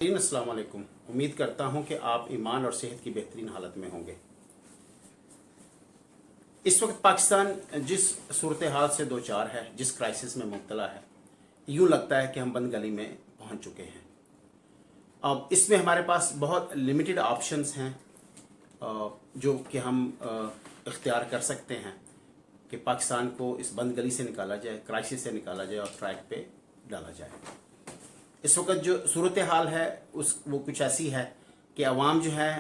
अस्सलाम वालेकुम। उम्मीद करता हूं कि आप ईमान और सेहत की बेहतरीन हालत में होंगे। इस वक्त पाकिस्तान जिस सूरत हाल से दो चार है, जिस क्राइसिस में मुब्तला है, यूँ लगता है कि हम बंद गली में पहुंच चुके हैं। अब इसमें हमारे पास बहुत लिमिटेड ऑप्शंस हैं जो कि हम इख्तियार कर सकते हैं कि पाकिस्तान को इस बंद गली से निकाला जाए, क्राइसिस से निकाला जाए और ट्रैक पे डाला जाए। इस वक्त जो सूरत हाल है वो कुछ ऐसी है कि अवाम जो है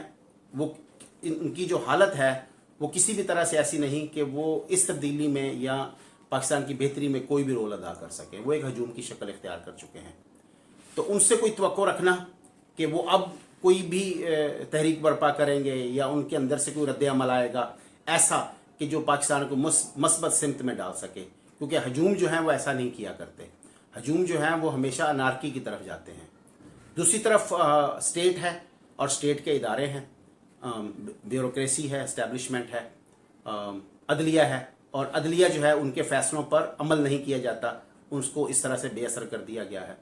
वो उनकी जो हालत है वो किसी भी तरह से ऐसी नहीं कि वो इस तब्दीली में या पाकिस्तान की बेहतरी में कोई भी रोल अदा कर सके। वो एक हजूम की शक्ल इख्तियार कर चुके हैं। तो उनसे कोई तवक्को रखना कि वो अब कोई भी तहरीक बर्पा करेंगे या उनके अंदर से कोई रद्द अमल आएगा ऐसा कि जो पाकिस्तान को मस्बत सिमत में डाल सके, क्योंकि हजूम जो है वो ऐसा नहीं किया करते। हजूम जो है वो हमेशा अनारकी की तरफ जाते हैं। दूसरी तरफ स्टेट है और स्टेट के इदारे हैं, ब्यूरोक्रेसी है, इस्टेब्लिशमेंट है, अदलिया है, और अदलिया जो है उनके फैसलों पर अमल नहीं किया जाता, उसको इस तरह से बेअसर कर दिया गया है।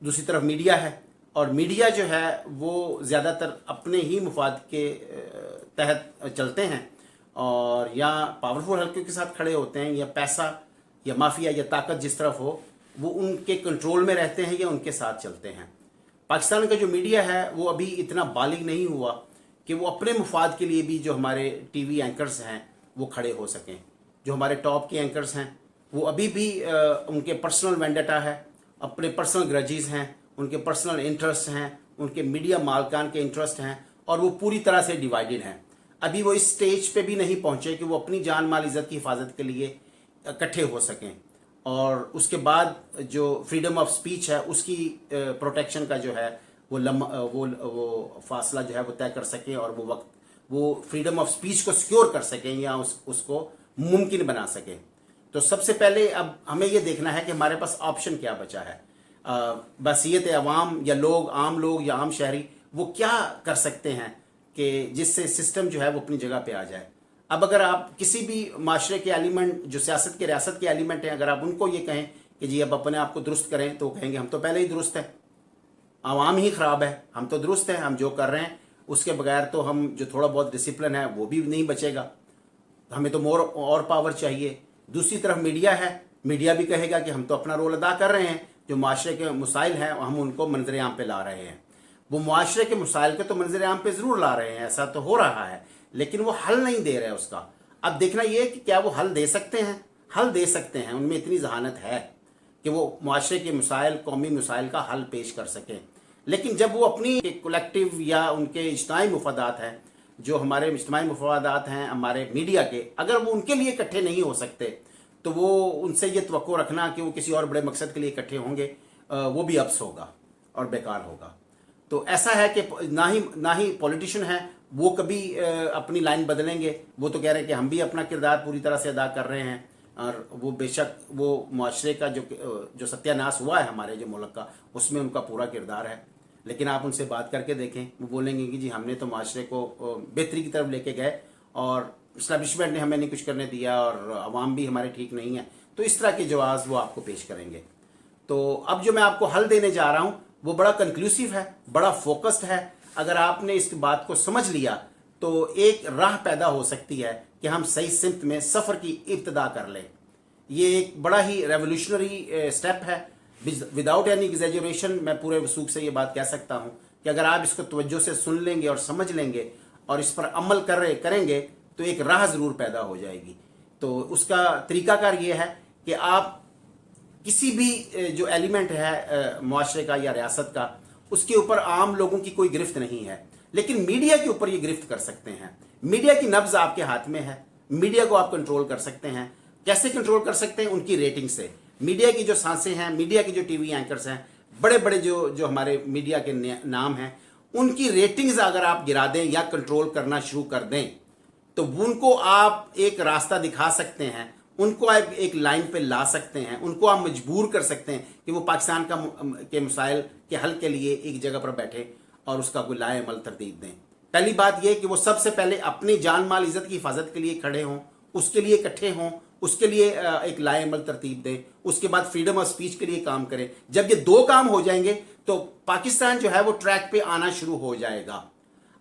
दूसरी तरफ मीडिया है, और मीडिया जो है वो ज़्यादातर अपने ही मुफाद के तहत चलते हैं और या पावरफुल हल्कों के साथ खड़े होते हैं, या पैसा या माफिया या ताकत जिस तरफ हो वो उनके कंट्रोल में रहते हैं या उनके साथ चलते हैं। पाकिस्तान का जो मीडिया है वो अभी इतना बालिग नहीं हुआ कि वो अपने मुफाद के लिए भी जो हमारे टीवी एंकर्स हैं वो खड़े हो सकें। जो हमारे टॉप के एंकर्स हैं वो अभी भी उनके पर्सनल वेंडेटा है, अपने पर्सनल ग्रजेस हैं, उनके पर्सनल इंटरेस्ट हैं, उनके मीडिया मालकान के इंटरेस्ट हैं, और वो पूरी तरह से डिवाइडेड हैं। अभी वो इस स्टेज पे भी नहीं पहुंचे कि वो अपनी जान माल इज़्ज़त की हिफाजत के लिए इकट्ठे हो सकें, और उसके बाद जो फ्रीडम ऑफ स्पीच है उसकी प्रोटेक्शन का जो है वो फासला जो है वो तय कर सकें, और वो वक्त वो फ्रीडम ऑफ स्पीच को सिक्योर कर सकें या उसको मुमकिन बना सकें। तो सबसे पहले अब हमें ये देखना है कि हमारे पास ऑप्शन क्या बचा है। बसीयत अवाम या लोग, आम लोग या आम शहरी, वो क्या कर सकते हैं कि जिससे सिस्टम जो है वो अपनी जगह पे आ जाए। अब अगर आप किसी भी माशरे के एलिमेंट जो सियासत के रियासत के एलिमेंट हैं, अगर आप उनको ये कहें कि जी अब अपने आप को दुरुस्त करें, तो कहेंगे हम तो पहले ही दुरुस्त हैं, आवाम ही ख़राब है, हम तो दुरुस्त हैं, हम जो कर रहे हैं उसके बगैर तो हम जो थोड़ा बहुत डिसिप्लिन है वो भी नहीं बचेगा, हमें तो मोर और पावर चाहिए। दूसरी तरफ मीडिया है, मीडिया भी कहेगा कि हम तो अपना रोल अदा कर रहे हैं, जो माशरे के मसाइल हैं हम उनको मंजर आम पे ला रहे हैं। वो माशरे के मसाइल के तो मंजर आम पे ज़रूर ला रहे हैं, ऐसा तो हो रहा है, लेकिन वो हल नहीं दे रहे उसका। अब देखना ये कि क्या वो हल दे सकते हैं। हल दे सकते हैं, उनमें इतनी जहानत है कि वो माशरे के मसाइल, कौमी मसाइल का हल पेश कर सकें। लेकिन जब वो अपनी कलेक्टिव या उनके इज्तिमाई मुफादात हैं, जो हमारे इज्तिमाई मुफादात हैं हमारे मीडिया के, अगर वो उनके लिए इकट्ठे नहीं हो सकते तो वो उनसे ये तवक्को रखना कि वो किसी और बड़े मकसद के लिए इकट्ठे होंगे, वो भी अब्स होगा और बेकार होगा। तो ऐसा है कि ना ही पॉलिटिशियन हैं वो कभी अपनी लाइन बदलेंगे। वो तो कह रहे हैं कि हम भी अपना किरदार पूरी तरह से अदा कर रहे हैं, और वो बेशक वो मुआशरे का जो सत्यानाश हुआ है हमारे जो मुल्क का, उसमें उनका पूरा किरदार है। लेकिन आप उनसे बात करके देखें, वो बोलेंगे कि जी हमने तो मुआशरे को बेहतरी की तरफ लेके गए और इस्टेब्लिशमेंट ने हमें नहीं कुछ करने दिया, और अवाम भी हमारे ठीक नहीं है। तो इस तरह के जवाब वो आपको पेश करेंगे। तो अब जो मैं आपको हल देने जा रहा हूँ वो बड़ा कंक्लूसिव है, बड़ा फोकस्ड है। अगर आपने इस बात को समझ लिया तो एक राह पैदा हो सकती है कि हम सही सिमत में सफ़र की इब्तिदा कर लें। ये एक बड़ा ही रेवोल्यूशनरी स्टेप है। विदाउट एनी एग्जैजरेशन मैं पूरे वसूख से ये बात कह सकता हूँ कि अगर आप इसको तवज्जो से सुन लेंगे और समझ लेंगे और इस पर अमल करेंगे तो एक राह ज़रूर पैदा हो जाएगी। तो उसका तरीकाकार ये है कि आप किसी भी जो एलिमेंट है मुआशरे का या रियासत का, उसके ऊपर आम लोगों की कोई गिरफ्त नहीं है, लेकिन मीडिया के ऊपर ये गिरफ्त कर सकते हैं। मीडिया की नब्ज आपके हाथ में है, मीडिया को आप कंट्रोल कर सकते हैं। कैसे कंट्रोल कर सकते हैं? उनकी रेटिंग से। मीडिया की जो सांसें हैं, मीडिया के जो टीवी एंकर्स हैं, बड़े बड़े जो हमारे मीडिया के नाम हैं, उनकी रेटिंग्स अगर आप गिरा दें या कंट्रोल करना शुरू कर दें तो उनको आप एक रास्ता दिखा सकते हैं, उनको आप एक लाइन पे ला सकते हैं, उनको आप मजबूर कर सकते हैं कि वो पाकिस्तान के मसाइल के हल के लिए एक जगह पर बैठे और उसका कोई लाए अमल तरतीब दें। पहली बात यह कि वो सबसे पहले अपनी जान माल इज़्ज़त की हिफाजत के लिए खड़े हों, उसके लिए इकट्ठे हों, उसके लिए एक लाएमल तरतीब दें, उसके बाद फ्रीडम ऑफ स्पीच के लिए काम करें। जब ये दो काम हो जाएंगे तो पाकिस्तान जो है वो ट्रैक पे आना शुरू हो जाएगा।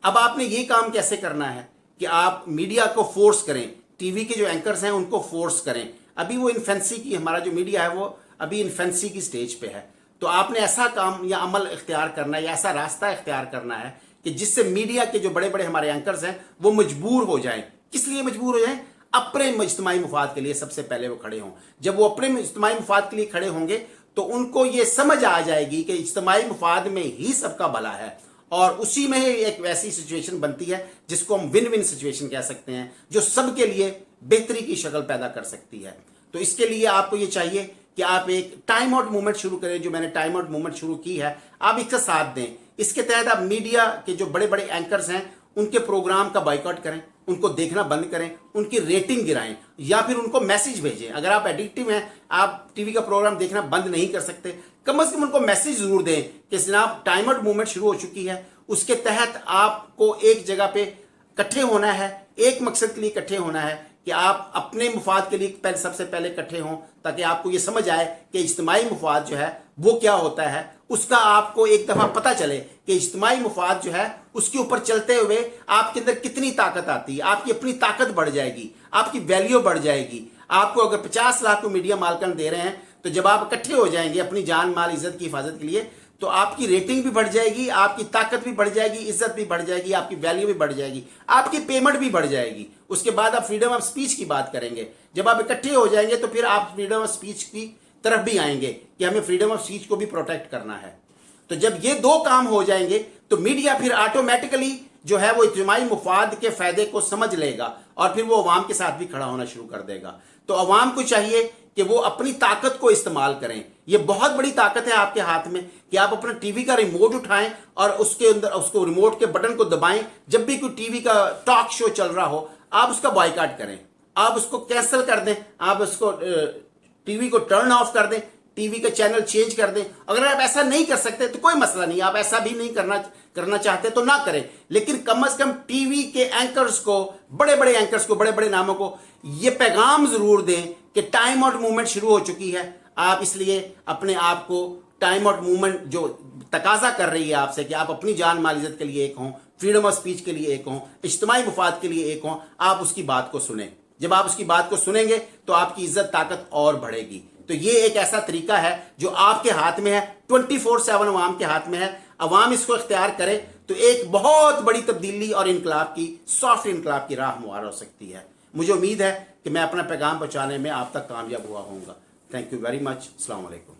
अब आपने ये काम कैसे करना है कि आप मीडिया को फोर्स करें, टीवी के जो एंकर्स हैं उनको फोर्स करें। अभी वो इन्फेंसी की, हमारा जो मीडिया है वो अभी इन्फेंसी की स्टेज पे है, तो आपने ऐसा काम या अमल इख्तियार करना है या ऐसा रास्ता इख्तियार करना है कि जिससे मीडिया के जो बड़े बड़े हमारे एंकर्स हैं वो मजबूर हो जाएं। किस लिए मजबूर हो जाएं? अपने इज्तिमाई मुफाद के लिए सबसे पहले वो खड़े हों। जब वो अपने इज्तिमाई मुफाद के लिए खड़े होंगे तो उनको ये समझ आ जाएगी कि इज्तिमाई मुफाद में ही सबका भला है, और उसी में एक वैसी सिचुएशन बनती है जिसको हम विन विन सिचुएशन कह सकते हैं, जो सबके लिए बेहतरी की शक्ल पैदा कर सकती है। तो इसके लिए आपको ये चाहिए कि आप एक टाइम आउट मूवमेंट शुरू करें, जो मैंने टाइम आउट मूवमेंट शुरू की है, आप इसका साथ दें। इसके तहत आप मीडिया के जो बड़े बड़े एंकर्स हैं उनके प्रोग्राम का बाइकआउट करें, उनको देखना बंद करें, उनकी रेटिंग गिराएं, या फिर उनको मैसेज भेजें। अगर आप एडिक्टिव हैं, आप टीवी का प्रोग्राम देखना बंद नहीं कर सकते, कम से कम उनको मैसेज जरूर दें कि जनाब टाइम आउट मूवमेंट शुरू हो चुकी है। उसके तहत आपको एक जगह पे इकट्ठे होना है, एक मकसद के लिए इकट्ठे होना है कि आप अपने मुफाद के लिए सबसे पहले इकट्ठे हों, ताकि आपको ये समझ आए कि इज्तिमाई मुफाद जो है वो क्या होता है। उसका आपको एक दफ़ा पता चले कि इज्तिमाई मुफाद जो है उसके ऊपर चलते हुए आपके अंदर कितनी ताकत आती है, आपकी अपनी ताकत बढ़ जाएगी, आपकी वैल्यू बढ़ जाएगी। आपको अगर 50 लाख को मीडिया मालकन दे रहे हैं, तो जब आप इकट्ठे हो जाएंगे अपनी जान माल इज्जत की हिफाजत के लिए, तो आपकी रेटिंग भी बढ़ जाएगी, आपकी ताकत भी बढ़ जाएगी, इज्जत भी बढ़ जाएगी, आपकी वैल्यू भी बढ़ जाएगी, आपकी पेमेंट भी बढ़ जाएगी। उसके बाद आप फ्रीडम ऑफ स्पीच की बात करेंगे। जब आप इकट्ठे हो जाएंगे तो फिर आप फ्रीडम ऑफ स्पीच की तरफ भी आएंगे कि हमें फ्रीडम ऑफ स्पीच को भी प्रोटेक्ट करना है। तो जब ये दो काम हो जाएंगे तो मीडिया फिर ऑटोमेटिकली जो है वो इज्तिमाई मुफाद के फायदे को समझ लेगा और फिर वो अवाम के साथ भी खड़ा होना शुरू कर देगा। तो अवाम को चाहिए कि वो अपनी ताकत को इस्तेमाल करें। ये बहुत बड़ी ताकत है आपके हाथ में कि आप अपना टीवी का रिमोट उठाएं और उसके अंदर उसको रिमोट के बटन को दबाएं। जब भी कोई टीवी का टॉक शो चल रहा हो, आप उसका बॉयकॉट करें, आप उसको कैंसिल कर दें, आप उसको टीवी को टर्न ऑफ कर दें, टीवी का चैनल चेंज कर दें। अगर आप ऐसा नहीं कर सकते तो कोई मसला नहीं, आप ऐसा भी नहीं करना चाहते तो ना करें, लेकिन कम से कम टीवी के एंकर्स को, बड़े बड़े एंकर्स को, बड़े बड़े नामों को ये पैगाम जरूर दें कि टाइम आउट मूवमेंट शुरू हो चुकी है। आप इसलिए अपने आप को टाइम आउट मूवमेंट जो तकाजा कर रही है आपसे कि आप अपनी जान माल इज्जत के लिए एक हों, फ्रीडम ऑफ स्पीच के लिए एक हों, इज्तिमाई मुफाद के लिए एक हों, आप उसकी बात को सुनें। जब आप उसकी बात को सुनेंगे तो आपकी इज्जत ताकत और बढ़ेगी। तो ये एक ऐसा तरीका है जो आपके हाथ में है, 24/7 अवाम के हाथ में है। अवाम इसको इख्तियार करे तो एक बहुत बड़ी तब्दीली और इनकलाब की, सॉफ्ट इनकलाब की राह हमवार हो सकती है। मुझे उम्मीद है कि मैं अपना पैगाम पहुंचाने में आप तक कामयाब हुआ होऊंगा। Thank you very much. अस्सलाम वालेकुम।